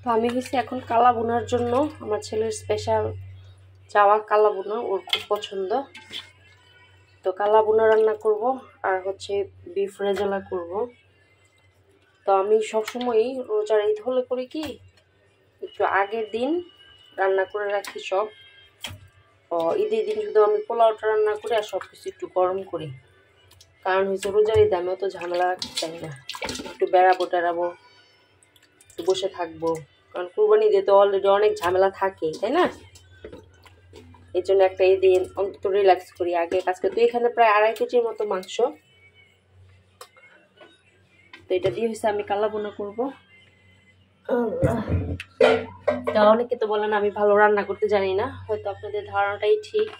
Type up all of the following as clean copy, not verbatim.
তো আমি হচ্ছে এখন কালা বোনার জন্য আমার ছেলের স্পেশাল চাওয়া কালা বোনা, ওর খুব পছন্দ। তো কালা বোনা রান্না করব আর হচ্ছে বিফ রেজালা করব। তো আমি সবসময়ই রোজার ঈদ হলে করি কি, একটু আগের দিন রান্না করে রাখি সব। ঈদের দিন শুধু আমি পোলাওটা রান্না করি আর সব কিছু একটু গরম করি। কারণ হচ্ছে রোজার ঈদে আমি অত ঝামেলা রাখতে চাই না, একটু বেড়াবো টেড়াবো, একটু বসে থাকবো। কারণ কুরবানি ঈদে তো অলরেডি অনেক ঝামেলা থাকে, তাই না? এই জন্য একটা ঈদে অন্তত রিল্যাক্স করি আগে কাজ করি। তো এখানে প্রায় 2.5 কেজির মতো মাংস, তো এটা দিয়ে হচ্ছে আমি কালা বোনা করবো। তা অনেকে তো বলেন আমি ভালো রান্না করতে জানি না, হয়তো আপনাদের ধারণাটাই ঠিক।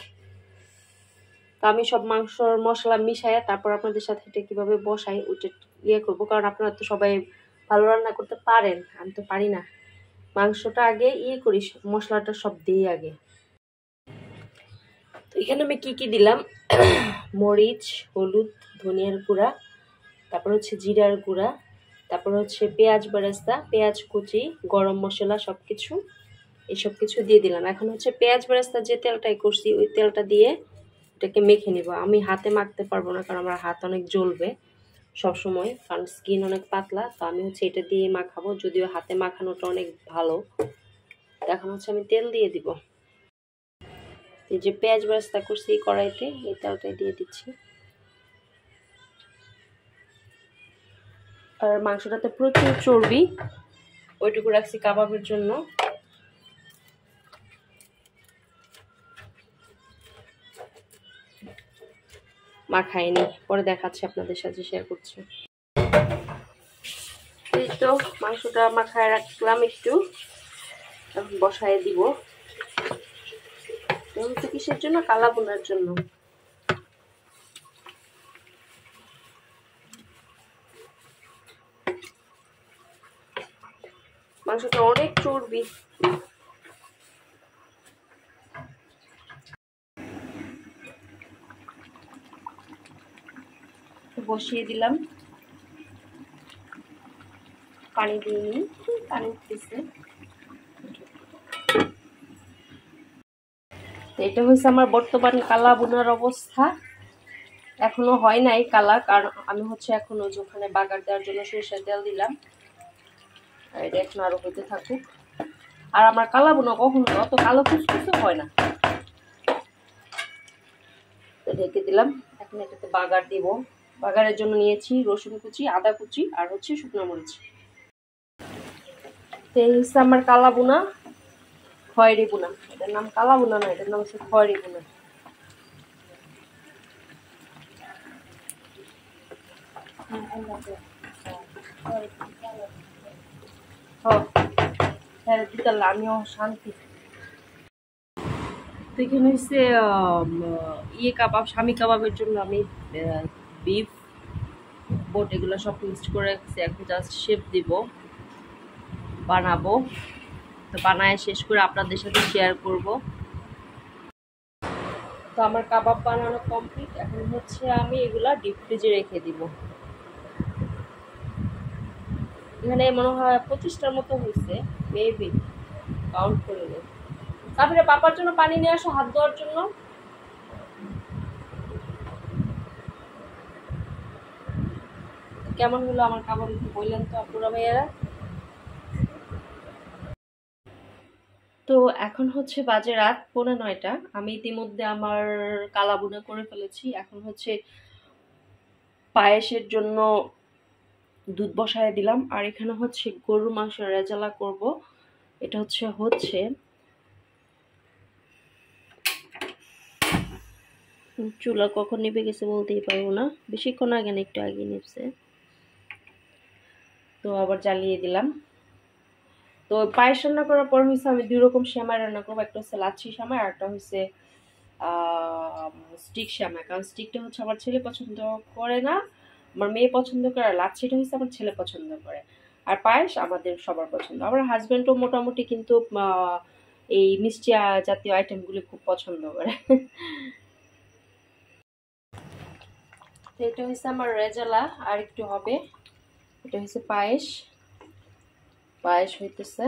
তো আমি সব মাংসর মশলা মিশাই তারপর আপনাদের সাথে এটা কিভাবে বসাই ওইটা করবো। কারণ আপনারা তো সবাই ভালো রান্না করতে পারেন, আমি তো পারি না। মাংসটা আগে করি, মশলাটা সব দিই আগে। তো এখানে আমি কি দিলাম, মরিচ, হলুদ, ধনিয়ার গুঁড়া, তারপর হচ্ছে জিরার গুঁড়া, তারপর হচ্ছে পেঁয়াজ বেরেস্তা, পেঁয়াজ কুচি, গরম মশলা, সবকিছু এসব কিছু দিয়ে দিলাম। এখন হচ্ছে পেঁয়াজ বেরেস্তা যে তেলটাই করছি ওই তেলটা দিয়ে এটাকে মেখে নিব। আমি হাতে মাখতে পারবো না, কারণ আমার হাত অনেক জ্বলবে সবসময়, কারণ স্কিন অনেক পাতলা। তো আমি হচ্ছে এটা দিয়ে মাখাবো, যদিও হাতে মাখানোটা অনেক ভালো। এখন হচ্ছে আমি তেল দিয়ে দিব। এই যে পেঁয়াজ বেরেস্তা করছি কড়াইতে, এই তেলটাই দিয়ে দিচ্ছি। আর মাংসটাতে প্রচুর চর্বি, ওইটুকু রাখছি কাবাবের জন্য। মাখাইনি, পরে দেখাচ্ছি, আপনাদের সাথে শেয়ার করছি। এই তো মাংসটা মাখায় রাখলাম একটু, এখন বসায় দিব। হচ্ছে কিসের জন্য, কালা বোনার জন্য। মাংসটা অনেক চর্বি। বসিয়ে দিলাম, পানি দিইনি, পানি উঠতেছে। এটা হচ্ছে আমার বর্তমান কালা বোনার অবস্থা। এখনো হয় নাই কালা, কারণ আমি হচ্ছে এখনো ওখানে বাগার দেওয়ার জন্য সরিষার তেল দিলাম। আর এটা এখন আরো হইতে থাকুক। আর আমার কালা বোনা কখনো অত কালো কুচকুচে হয় না। ঢেকে দিলাম, এখন এটাতে বাগার দিব। বাগারের জন্য নিয়েছি রসুন কুচি, আদা কুচি আর হচ্ছে শুকনো মরিচ। এই হচ্ছে আমার কালা বোনা, খয়েরি বোনা। এটার নাম কালা বোনা না, এটার নাম হচ্ছে খয়েরি বোনা। আমিও শান্তি। তো এখানে হচ্ছে কাবাব, স্বামী কাবাবের জন্য আমি বিফ বোট এগুলো সব মিক্সড করে রাখছি। এখন জাস্ট শেপ দিব, বানাবো। তো বানায় শেষ করে আপনাদের সাথে শেয়ার করব। তো আমার কাবাব বানানো কমপ্লিট। এখন হচ্ছে আমি এগুলা ডিপ ফ্রিজে রেখে দিব। এখানে মনে হয় 25টার মতো হয়েছে, মেবি, কাউন্ট করে নেই। তারপরে পাপার জন্য পানি নিয়ে আসো হাত ধোয়ার জন্য। কেমন হলো আমার কাবাব একটু বললেন তো আপুরা ভাইয়ারা। তো এখন হচ্ছে বাজে রাত 9:15। আমি ইতিমধ্যে আমার কালা বোনা করে ফেলেছি। এখন হচ্ছে পায়েসের জন্য দুধ বসায় দিলাম। আর এখানে হচ্ছে গরুর মাংস রেজালা করব। এটা হচ্ছে চুলা কখন নিভে গেছে বলতেই পারবো না, বেশিক্ষণ আগে না, একটু আগে নিভছে। তো আবার জ্বালিয়ে দিলাম। তো পায়েস রান্না করার পর হচ্ছে আমি 2 রকম সেমাই রান্না করবো। একটা হচ্ছে লাচ্ছি সেমাই আর একটা হচ্ছে স্টিক সেমাই। কারণ স্টিকটা হচ্ছে আমার ছেলে পছন্দ করে না, আমার মেয়ে পছন্দ করে। আর লাচ্ছিটা হচ্ছে আমার ছেলে পছন্দ করে। আর পায়েস আমাদের সবার পছন্দ। আমার হাজব্যান্ডও মোটামুটি কিন্তু এই মিষ্টি জাতীয় আইটেমগুলি খুব পছন্দ করে। তো এটা হচ্ছে আমার রেজালা, আর একটু হবে। এটা হচ্ছে পায়েস, পায়েস হইতেছে।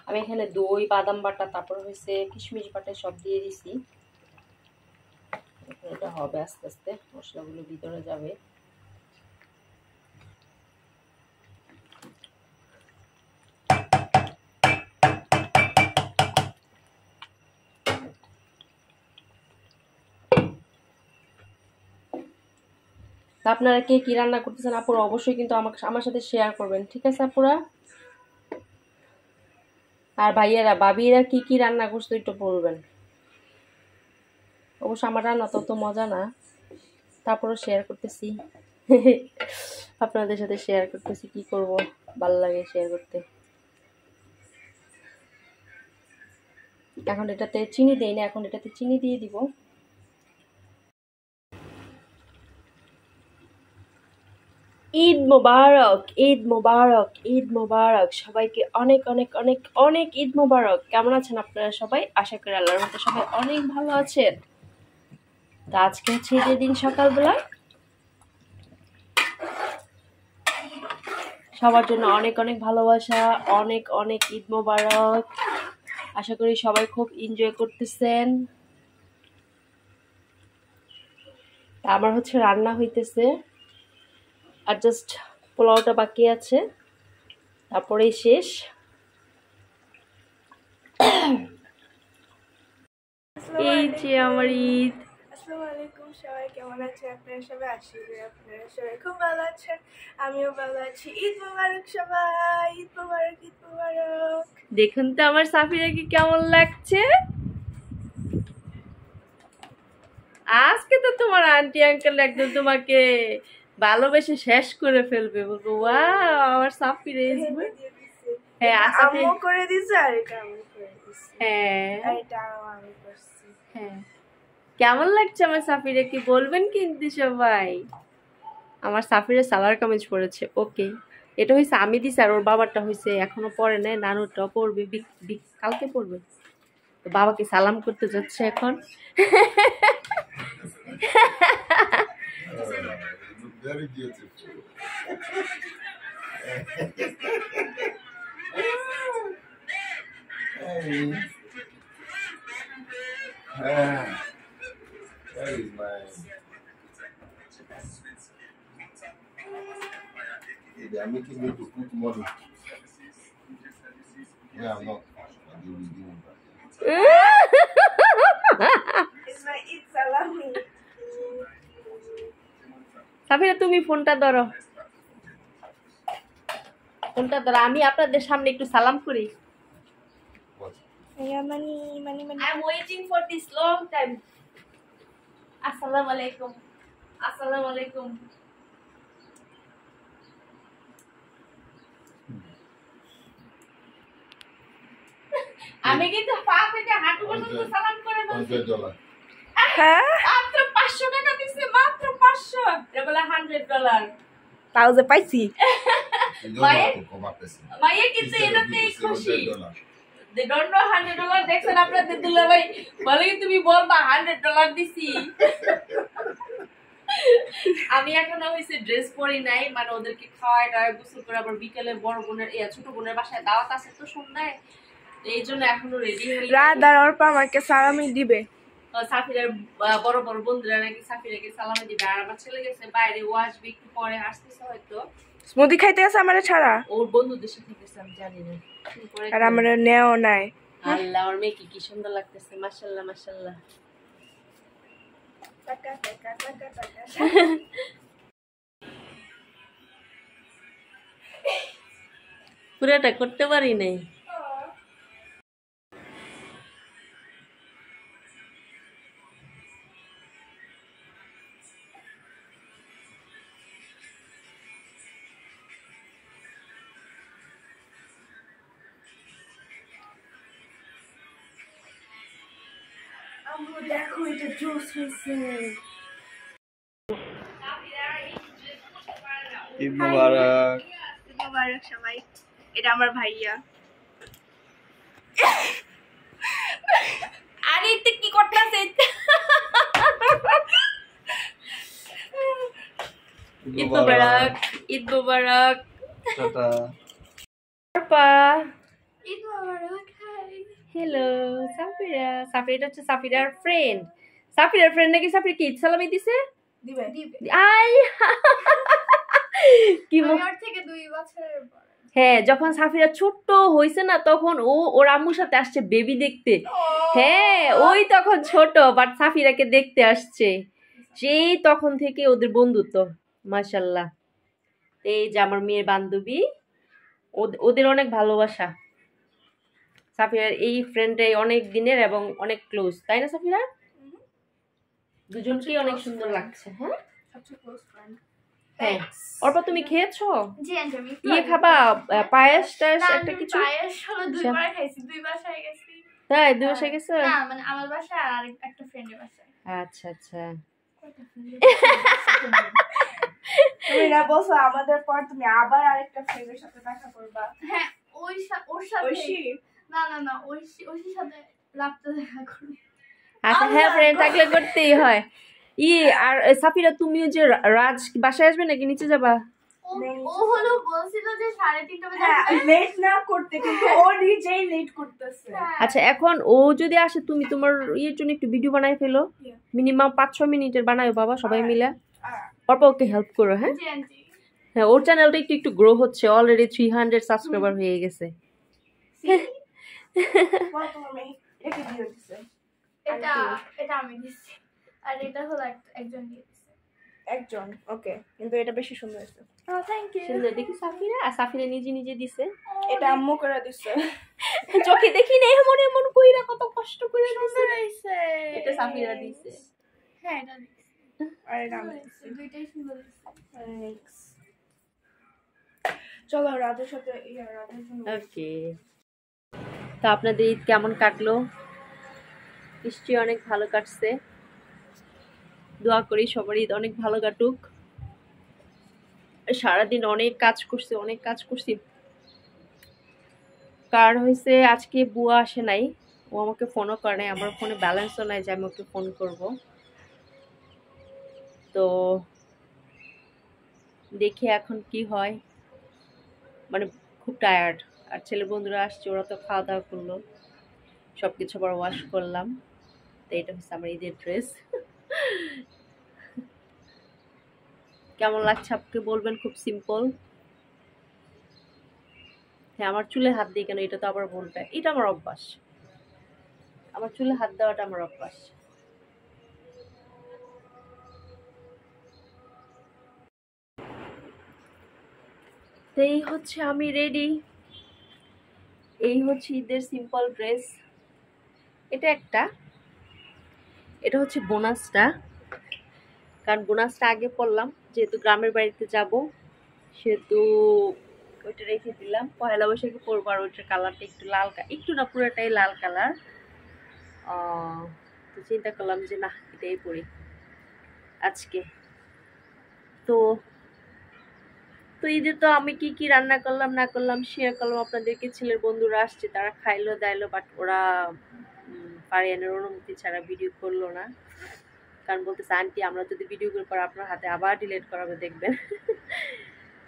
আমি এখানে দই, বাদাম বাটা, তারপর হয়েছে কিশমিশ বাটা সব দিয়ে দিছি। এটা হবে আস্তে আস্তে, মশলাগুলো ভিতরে যাবে। আপনারা কে কি রান্না করতেছেন আপুরা অবশ্যই কিন্তু আমার সাথে শেয়ার করবেন, ঠিক আছে আপুরা? আর ভাইয়েরা ভাবিরা কি কি রান্না করছো একটু বলবেন। অবশ্য আমার রান্না তত মজা না, তারপরও শেয়ার করতেছি। আপনাদের সাথে শেয়ার করতেছি, কি করব, ভালো লাগে শেয়ার করতে। এখন এটাতে চিনি দেই না, এখন এটাতে চিনি দিয়ে দিব। ঈদ মোবারক, ঈদ মোবারক, ঈদ মোবারক, সবাইকে অনেক অনেক অনেক অনেক ঈদ মোবারক। কেমন আছেন আপনারা সবাই? আশা করি আল্লাহর মতো সবাই অনেক ভালো আছেন। তো আজকে হচ্ছে ঈদের দিন, সকালবেলা সবার জন্য অনেক অনেক ভালোবাসা, অনেক অনেক ঈদ মোবারক। আশা করি সবাই খুব এনজয় করতেছেন। আমার হচ্ছে রান্না হইতেছে, আর জাস্ট পোলাওটা বাকি আছে, তারপরেই শেষ। এই যে আমার ঈদ। আসসালামু আলাইকুম, সবাই কেমন আছেন? আপনারা সবাই আশা করি আপনারা সবাই খুব ভালো আছেন, আমিও ভালো আছি। ঈদ মোবারক সবাই, ঈদ মোবারক, ঈদ মোবারক। দেখুন তো আমার সাফিরাকে কেমন লাগছে। আজকে তো তোমার আন্টি আঙ্কেল একদম তোমাকে ভালোবেসে শেষ করে ফেলবে, বলবো ওয়াও আমার সাফিরা। হ্যাঁ আম্মু করে দিছে আর এটা আমি করে দিছি। হ্যাঁ আর এটা আমি করছি। হ্যাঁ, কেমন লাগছে আমার সাফিরাকে বলবেন কিন্তু সবাই। আমার সাফিরা সালোয়ার কামিজ পরেছে, ওকে। এটা হয়েছে আমি দিছি, আর ওর বাবারটা হয়েছে এখনো পরে নাই, নানুরটাও পড়বে, কালকে পড়বে। তো বাবাকে সালাম করতে যাচ্ছে এখন। Very beautiful. Hey. That is my. They are making me to cook money. Yeah, I'm not. I will be doing that. It's my Eid salami. Safira তুমি ফোনটা ধরো, ফোনটা ধরো, আমি আপনাদের সামনে একটু সালাম করি। What? Yeah, money. I'm waiting for this long time. Assalamu alaikum. Assalamu alaikum. আমি কিন্তু পা থেকে হাঁটু পর্যন্ত সালাম করে বলছি। $100. হ্যাঁ, মাত্র 500 টাকা দিছে, মাত্র 500। এটা বলে $100। তাও যে পাইছি। You don't Why? have to come up person. মাইয়া কিন্তু Instead of এটাতেই it, খুশি। $700. They don't know $100 দেখছেন আপনাদের দুলাভাই, বলে কি তুমি বলবা $100 দিছি। আমি এখনো হইছে ড্রেস পরি নাই, মানে ওদেরকে খাওয়ায় টাওয়ায় গোসল করে আবার বিকেলে বড় বোনের ছোট বোনের বাসায় দাওয়াত আছে তো সন্ধ্যায়, এই জন্য এখনো রেডি হই। রাত আর অল্প আমাকে সালামি দিবে। সাফিরের বড় বড় বন্ধুরা নাকি সাফিরাকে সালামি দিবে, আর আমার ছেলে গেছে বাইরে, ও আসবে একটু পরে, আসতেছে হয়তো। স্মুদি খাইতে আছে আমারে ছাড়া, ওর বন্ধুদের সাথে গেছে, আমি জানি না। আর আমারে নেও নাই। আল্লাহ, ওর মেয়েকে কি সুন্দর লাগতেছে, মাশাআল্লাহ মাশাআল্লাহ। পুরাটা করতে পারি নাই। আম্মু দেখো এটা জুস হইছে। ঈদ মোবারক। ঈদ মোবারক সবাই। এটা আমার ভাইয়া। আরে এটা কি করতেছে? ঈদ মোবারক, ঈদ মোবারক। টাটা। পাপা ঈদ মোবারক। হাই। হ্যালো সাফিরা। সাফিরা হচ্ছে সাফিরার ফ্রেন্ড। সাফিরার ফ্রেন্ড নাকি সাফির কি ঈদ সালামি দিছে? দিবে। আই কি আমি ওর থেকে 2 বছরের বড়। হ্যাঁ, যখন সাফিরা ছোট্ট হইছে না তখন ও ওর আম্মুর সাথে আসছে বেবি দেখতে। হ্যাঁ, ওই তখন ছোট বাট সাফিরাকে দেখতে আসছে। সেই তখন থেকে ওদের বন্ধুত্ব মাশাআল্লাহ। এই যে আমার মেয়ের বান্ধবী, ওদের অনেক ভালোবাসা। সাফিরার এই ফ্রেন্ডটাই অনেক দিনের এবং অনেক ক্লোজ, তাই না সাফিরা? দুজনকেই অনেক সুন্দর লাগছে। হ্যাঁ সবচেয়ে ক্লোজ ফ্রেন্ড। হ্যাঁ। অর্পা তুমি খেয়েছো? জি আন্টি আমি ইয়ে খাবা পায়েস টায়েস একটা কিছু? পায়েস হলো 2 বার খাইছি, 2 বাসায় গেছি। তাই 2 বছর গেছে? না মানে আমার বাসায় আর একটা ফ্রেন্ডের বাসায়। আচ্ছা আচ্ছা। তুমি না বলছো আমাদের পর তুমি আবার আরেকটা ফ্রেন্ডের সাথে দেখা করবা? হ্যাঁ, ওর সাথে। ঐশী? না ঐশীর সাথে রাতে দেখা করব। আচ্ছা হ্যাঁ, ফ্রেন্ড থাকলে করতেই হয়। আর সাফিরা তুমিও যে রাজ বাসায় আসবে নাকি নিচে যাবা? ও হলো বলছিল যে 3:30 বাজে লেট না করতে, কিন্তু ও নিজেই লেট করতেছে। আচ্ছা এখন ও যদি আসে তুমি তোমার ইয়ের জন্য একটু ভিডিও বানাই ফেলো, মিনিমাম 5-6 মিনিটের বানাও বাবা সবাই মিলে। অর্পা ওকে হেল্প করো। হ্যাঁ জি আন্টি। হ্যাঁ, ওর চ্যানেলটা একটু গ্রো হচ্ছে, অলরেডি 300 সাবস্ক্রাইবার হয়ে গেছে। এটা আমি দিছি, আর এটা হলো একজন দিয়ে দিছে। একজন, ওকে, কিন্তু এটা বেশি সুন্দর হয়েছে। Thank you. সুন্দর দেখি সাফিরা, আর সাফিরা নিজে নিজে দিছে। এটা আম্মু করে দিছে। চোখে দেখি না এমন এমন কইরা কত কষ্ট করে দিছে। সুন্দর হইছে। এটা সাফিরা দিছে। হ্যাঁ এটা দিছে। আর এটা আমি দিছি। দুইটাই সুন্দর হইছে। থ্যাঙ্কস। চলো রাধের সাথে রাধের জন্য। ওকে, তো আপনাদের ঈদ কেমন কাটলো? নিশ্চয়ই অনেক ভালো কাটছে। দোয়া করি সবার ঈদ অনেক ভালো কাটুক। সারাদিন অনেক কাজ করছি। কার হয়েছে আজকে বুয়া আসে নাই, ও আমাকে ফোনও করে নাই, আমার ফোনে ব্যালেন্সও নাই যে আমি ওকে ফোন করব। তো দেখি এখন কি হয়, মানে খুব টায়ার্ড। আর ছেলে বন্ধুরা আসছে, ওরা তো খাওয়া দাওয়া করলো, সব কিছু আবার ওয়াশ করলাম। তো এটা হচ্ছে আমার ঈদের ড্রেস। কেমন লাগছে আপনি বলবেন, খুব সিম্পল। হ্যাঁ, আমার চুলে হাত দিই কেন, এটা তো আবার বলবে, এটা আমার অভ্যাস, আমার চুলে হাত দেওয়াটা আমার অভ্যাস। তো এই হচ্ছে আমি রেডি, এই হচ্ছে ঈদের সিম্পল ড্রেস। এটা হচ্ছে বোনাসটা, কারণ বোনাসটা আগে পড়লাম, যেহেতু গ্রামের বাড়িতে যাব সেহেতু ওইটা রেখে দিলাম, পয়লা বৈশাখে পরবো। আর ওইটার কালারটা একটু লাল, একটু না পুরোটাই লাল কালার। তো চিন্তা করলাম যে না, এটাই পরি আজকে। তো ঈদে তো আমি কি কি রান্না করলাম না করলাম শেয়ার করলাম আপনাদেরকে। ছেলের বন্ধুরা আসছে, তারা খাইলো দাইলো, বাট ওরা পারিয়ানের অনুমতি ছাড়া ভিডিও করলো না, কারণ বলতেছে আন্টি আমরা যদি ভিডিও করার পর আপনার হাতে আবার ডিলিট করাবে দেখবেন।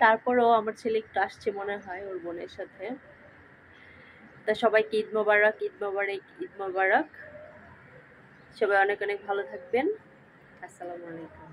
তারপরও আমার ছেলে একটু আসছে মনে হয় ওর বোনের সাথে। তা সবাইকে ঈদ মোবারক, ঈদ মোবারক, ঈদ মোবারক। সবাই অনেক অনেক ভালো থাকবেন। আসসালামু আলাইকুম।